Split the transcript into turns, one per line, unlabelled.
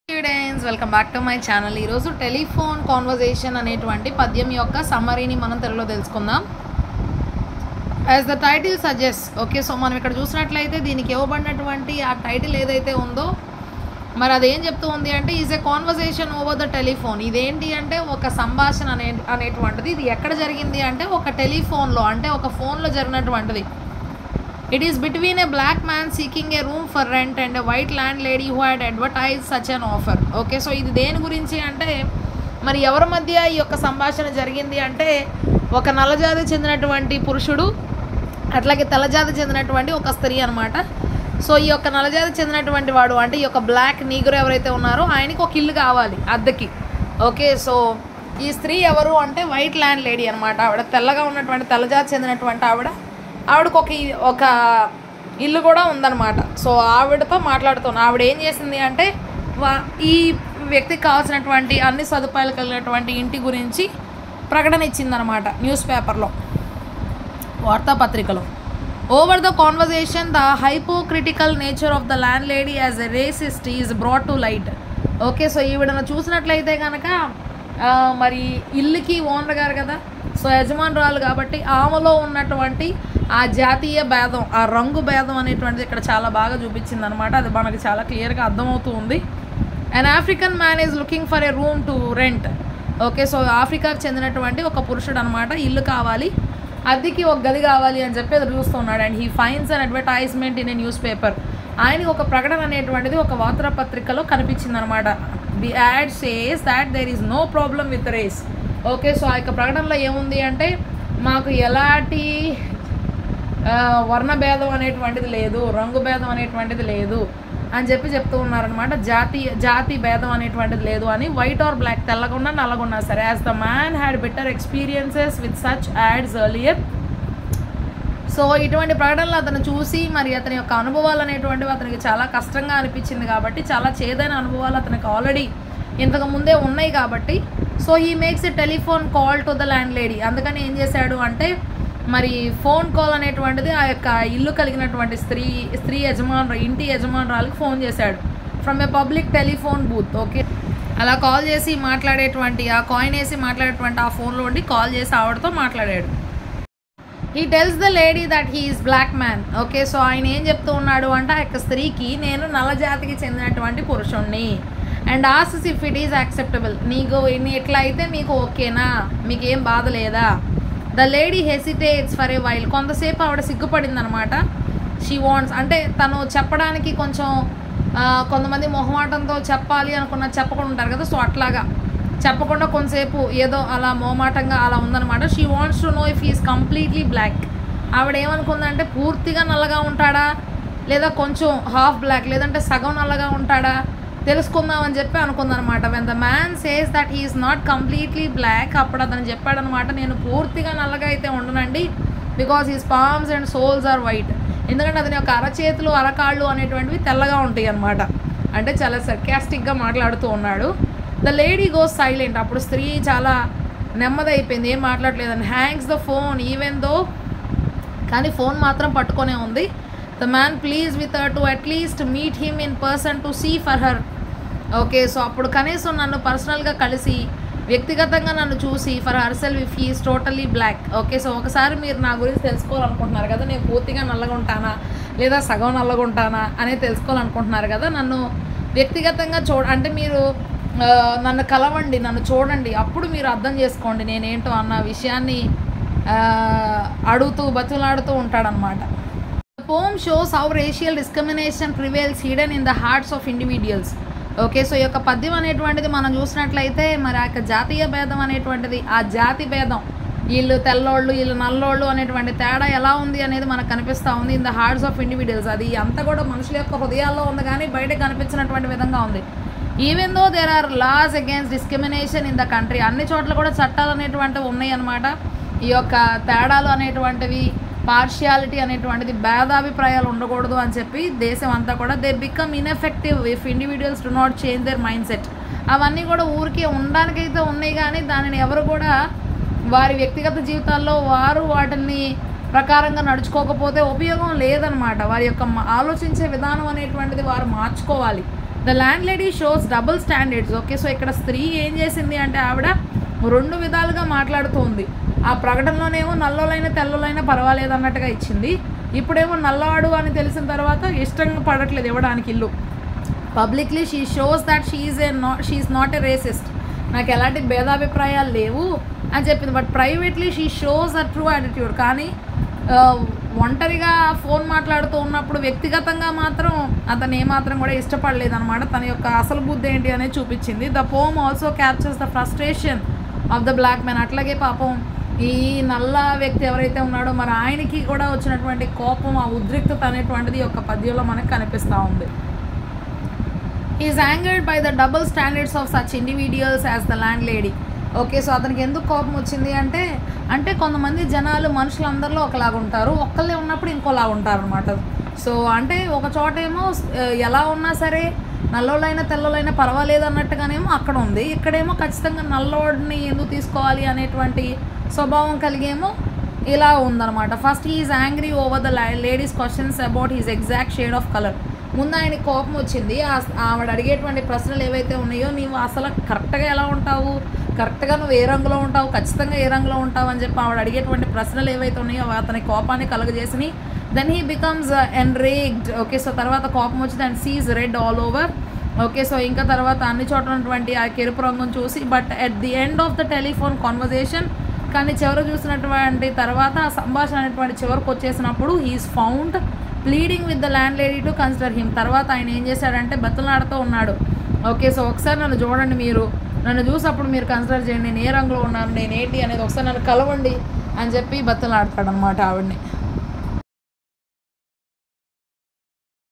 Students welcome back to my channel. ఈరోజు telephone conversation అనేటువంటి పద్యం యొక్క సమ్మరీని మనం తెలుగులో తెలుసుకుందాం. As the title suggest, okay, so మనం ఇక్కడ చూసినట్లయితే దీనికి ఇవ్వబడినటువంటి ఆ టైటిల్ ఏదైతే ఉందో మరి అదేం చెప్తూ ఉంది అంటే is a conversation over the telephone. ఇదేంటి అంటే ఒక సంభాషణ అనేటువంటిది ఇది ఎక్కడ జరిగింది అంటే ఒక టెలిఫోన్లో, అంటే ఒక ఫోన్లో జరిగినటువంటిది. It is between a black man seeking a room for rent and a white landlady who had advertised such an offer. Okay, so ఇది దేని గురించి అంటే మరి ఎవరి మధ్య ఈ యొక్క సంభాషణ జరిగింది అంటే ఒక నల్లజాతి చెందినటువంటి పురుషుడు అట్లాగే తెల్లజాతి చెందినటువంటి ఒక స్త్రీ అనమాట. సో ఈ యొక్క నల్లజాతి చెందినటువంటి వాడు అంటే ఈ యొక్క బ్లాక్ నీగ్రో ఎవరైతే ఉన్నారో ఆయనకి ఒక ఇల్లు కావాలి అద్దెకి. ఓకే, సో ఈ స్త్రీ ఎవరు అంటే వైట్ ల్యాండ్ లేడీ అనమాట. ఆవిడ తెల్లగా ఉన్నటువంటి తెల్లజాతి చెందినటువంటి ఆవిడకు ఒక ఇల్లు కూడా ఉందన్నమాట. సో ఆవిడతో మాట్లాడుతున్నాను. ఆవిడ ఏం చేసింది అంటే ఈ వ్యక్తికి కావాల్సినటువంటి అన్ని సదుపాయాలు కలిగినటువంటి ఇంటి గురించి ప్రకటన ఇచ్చిందనమాట న్యూస్ పేపర్లో, వార్తాపత్రికలో. Over the conversation the hypocritical nature of the landlady as a racist is brought to light. Okay, so ఈవిడను చూసినట్లయితే కనుక మరి ఇల్లుకి ఓనర్ గారు కదా, సో యజమానురాలు కాబట్టి ఆమెలో ఉన్నటువంటి ఆ జాతీయ భేదం, ఆ రంగు భేదం అనేటువంటిది ఇక్కడ చాలా బాగా చూపించింది అనమాట. అది మనకి చాలా క్లియర్గా అర్థమవుతూ ఉంది. And African man is looking for a room to rent. Okay, so ఆఫ్రికాకు చెందినటువంటి ఒక పురుషుడు అనమాట, ఇల్లు కావాలి, అద్దెకి ఒక గది కావాలి అని చెప్పి ఎదురు చూస్తున్నాడు. And he finds an advertisement in a newspaper. ఆయనకి ఒక ప్రకటన అనేటువంటిది ఒక వార్తాపత్రికలో కనిపించింది అనమాట. The ad says that there is no problem with race. Okay, so ఆ యొక్క ప్రకటనలో ఏముంది అంటే మాకు ఎలాంటి వర్ణభేదం అనేటువంటిది లేదు, రంగు భేదం అనేటువంటిది లేదు అని చెప్తూ ఉన్నారనమాట. జాతి భేదం అనేటువంటిది లేదు అని. వైట్ ఆర్ బ్లాక్, తెల్లగున్నా నల్లగున్నా సరే. As the man had better experiences with such ads earlier. So ఇటువంటి ప్రకటనలు అతను చూసి మరి అతని యొక్క అనుభవాలు అనేటువంటివి అతనికి చాలా కష్టంగా అనిపించింది కాబట్టి, చాలా చేదైన అనుభవాలు అతనికి ఆల్రెడీ ఇంతకు ముందే ఉన్నాయి కాబట్టి, so he makes a telephone call to the land lady. అందుకని ఏం చేశాడు అంటే మరి ఫోన్ కాల్ అనేటువంటిది ఆ యొక్క ఇల్లు కలిగినటువంటి ఇంటి యజమానురాలకు ఫోన్ చేశాడు from A public telephone booth. Okay, అలా కాల్ చేసి మాట్లాడేటువంటి ఆ కాయిన్ వేసి మాట్లాడేటువంటి ఆ ఫోన్లో ఉండి కాల్ చేసి ఆవిడతో మాట్లాడాడు. He tells the lady that he is black man. Okay, so ఆయన ఏం చెప్తూ ఉన్నాడు అంటే ఆ యొక్క స్త్రీకి నేను నల్లజాతికి చెందినటువంటి పురుషుణ్ణి. And asks if it is acceptable. నీకు ఇట్లా అయితే మీకు ఓకేనా, మీకేం బాధ లేదా? The lady hesitates for a while. కొంతసేపు ఆవిడ సిగ్గుపడింది అనమాట. షీ వాంట్స్ అంటే తను చెప్పడానికి కొంచెం కొంతమంది మొహమాటంతో చెప్పాలి అనుకున్న చెప్పకుండా ఉంటారు కదా, సో అట్లాగా చెప్పకుండా కొంతసేపు ఏదో అలా మొహమాటంగా అలా ఉందన్నమాట. She wants to know if he is completely black. ఆవిడ ఏమనుకుందంటే పూర్తిగా నల్లగా ఉంటాడా లేదా కొంచెం హాఫ్ బ్లాక్ లేదంటే సగం నల్లగా ఉంటాడా తెలుసుకుందామని చెప్పి అనుకుందనమాట. When the man says that he is not completely black, అప్పుడు అతను చెప్పాడనమాట నేను పూర్తిగా నల్లగా అయితే ఉండనండి, because his palms and soles are white. ఎందుకంటే అతని యొక్క అరచేతులు అరకాళ్ళు అనేటువంటివి తెల్లగా ఉంటాయి అనమాట. అంటే చాలా సర్కాస్టిక్గా మాట్లాడుతూ ఉన్నాడు. The lady goes silent. అప్పుడు స్త్రీ చాలా నెమ్మదైపోయింది, ఏం మాట్లాడలేదని. Hangs the phone even though, కానీ ఫోన్ మాత్రం పట్టుకొనే ఉంది. The man pleads with her to at least meet him in person to see for her. Okay, so అప్పుడు కనీసం నన్ను పర్సనల్గా కలిసి వ్యక్తిగతంగా నన్ను చూసి for herself if he is totally black. Okay, so ఒకసారి మీరు నా గురించి తెలుసుకోవాలనుకుంటున్నారు కదా, నేను పూర్తిగా నల్లగా ఉంటానా లేదా సగం నల్లగా ఉంటానా అనేది తెలుసుకోవాలనుకుంటున్నారు కదా, నన్ను వ్యక్తిగతంగా అంటే మీరు నన్ను కలవండి, నన్ను చూడండి, అప్పుడు మీరు అర్థం చేసుకోండి నేనేంటో అన్న విషయాన్ని బతులాడుతూ ఉంటాడనమాట. The poem shows how racial discrimination prevails hidden in the hearts of individuals. Okay, so ఈ యొక్క పద్యం అనేటువంటిది మనం చూసినట్లయితే మరి ఆ యొక్క జాతీయ భేదం అనేటువంటిది, ఆ జాతి భేదం, వీళ్ళు తెల్లోళ్ళు వీళ్ళు నల్లోళ్ళు అనేటువంటి తేడా ఎలా ఉంది అనేది మనకు కనిపిస్తూ ఉంది in the hearts of individuals. అది అంతా కూడా మనుషుల యొక్క హృదయాల్లో ఉంది కానీ బయటకు కనిపించినటువంటి విధంగా ఉంది. Even though there are laws against discrimination in the country. అన్ని చోట్ల కూడా చట్టాలు అనేటువంటివి ఉన్నాయి అన్నమాట. ఈ యొక్క తేడాలు అనేటువంటివి, పార్షియాలిటీ అనేటువంటిది, భేదాభిప్రాయాలు ఉండకూడదు అని చెప్పి దేశం అంతా కూడా they become ineffective if individuals do not change their mind set. అవన్నీ కూడా ఊరికే ఉండడానికైతే ఉన్నాయి కానీ దానిని ఎవరు కూడా వారి వ్యక్తిగత జీవితాల్లో వారు వాటిని ప్రకారంగా నడుచుకోకపోతే ఉపయోగం లేదనమాట. వారి యొక్క ఆలోచించే విధానం అనేటువంటిది వారు మార్చుకోవాలి. The land lady shows double standards. Okay, so ఇక్కడ స్త్రీ ఏం చేసింది అంటే ఆవిడ 2 విధాలుగా మాట్లాడుతుంది. ఆ ప్రకటనలోనేమో నల్లోలైన తెల్లోలైనా పర్వాలేదు అన్నట్టుగా ఇచ్చింది. ఇప్పుడేమో నల్లవాడు అని తెలిసిన తర్వాత ఇష్టంగా పడట్లేదు ఇవ్వడానికి ఇల్లు. Publicly she shows that she's not a racist, నాకు ఎలాంటి భేదాభిప్రాయాలు లేవు అని చెప్పింది. But privately she shows a true attitude. కానీ ఒంటరిగా ఫోన్ మాట్లాడుతూ ఉన్నప్పుడు వ్యక్తిగతంగా మాత్రం అతను ఏమాత్రం కూడా ఇష్టపడలేదు అనమాట. తన యొక్క అసలు బుద్ధి ఏంటి అనేది చూపించింది. The poem also captures the frustration of the black man. అట్లాగే పాపం ఈ నల్ల వ్యక్తి ఎవరైతే ఉన్నాడో మరి ఆయనకి కూడా వచ్చినటువంటి కోపం, ఆ ఉద్రిక్తత అనేటువంటిది యొక్క పద్యంలో మనకు కనిపిస్తూ ఉంది. Is angered by the double standards of such individuals as the land lady. Okay, so అతనికి ఎందుకు కోపం వచ్చింది అంటే కొంతమంది జనాలు మనుషులందరిలో ఒకలాగా ఉంటారు, ఒక్కళ్ళే ఉన్నప్పుడు ఇంకోలా ఉంటారు అనమాట. సో అంటే ఒక చోటేమో ఎలా ఉన్నా సరే నల్లోళ్ళైనా తెల్లోళ్ళైనా పర్వాలేదు అన్నట్టుగానేమో అక్కడ ఉంది, ఇక్కడేమో ఖచ్చితంగా నల్లోడిని ఎందుకు తీసుకోవాలి అనేటువంటి స్వభావం కలిగేమో ఇలా ఉందన్నమాట. First he is angry over the lady's questions about his exact shade of colour. ముందు ఆయనకి కోపం వచ్చింది, ఆవిడ అడిగేటువంటి ప్రశ్నలు ఏవైతే ఉన్నాయో, నీవు అసలు కరెక్ట్గా ఎలా ఉంటావు, కరెక్ట్గా నువ్వు ఏ రంగులో ఉంటావు, ఖచ్చితంగా ఏ రంగులో ఉంటావు అని చెప్పి ఆవిడ అడిగేటువంటి ప్రశ్నలు ఏవైతే ఉన్నాయో అతని కోపాన్ని కలుగజేసినాయి. Then he becomes enraged. Okay, so తర్వాత కోపం వచ్చింది and sees red all over. Okay, so ఇంకా తర్వాత అన్ని చోట్ల ఉన్నటువంటి ఆ కెరుపు రంగును చూసి, but at the end of the telephone conversation, కానీ చివరి చూసినటువంటి తర్వాత ఆ సంభాషణ అనేటువంటి చివరికి వచ్చేసినప్పుడు he is found pleading with the landlady to consider him. తర్వాత ఆయన ఏం చేశాడంటే బతులాడుతూ ఉన్నాడు. ఓకే, సో ఒకసారి నన్ను చూడండి, మీరు నన్ను చూసినప్పుడు మీరు కన్సిడర్ చేయండి, నేను ఏ రంగులో ఉన్నాను, నేను ఏంటి అనేది ఒకసారి నన్ను కలవండి అని చెప్పి బతులాడతాడు అనమాట ఆవిడని.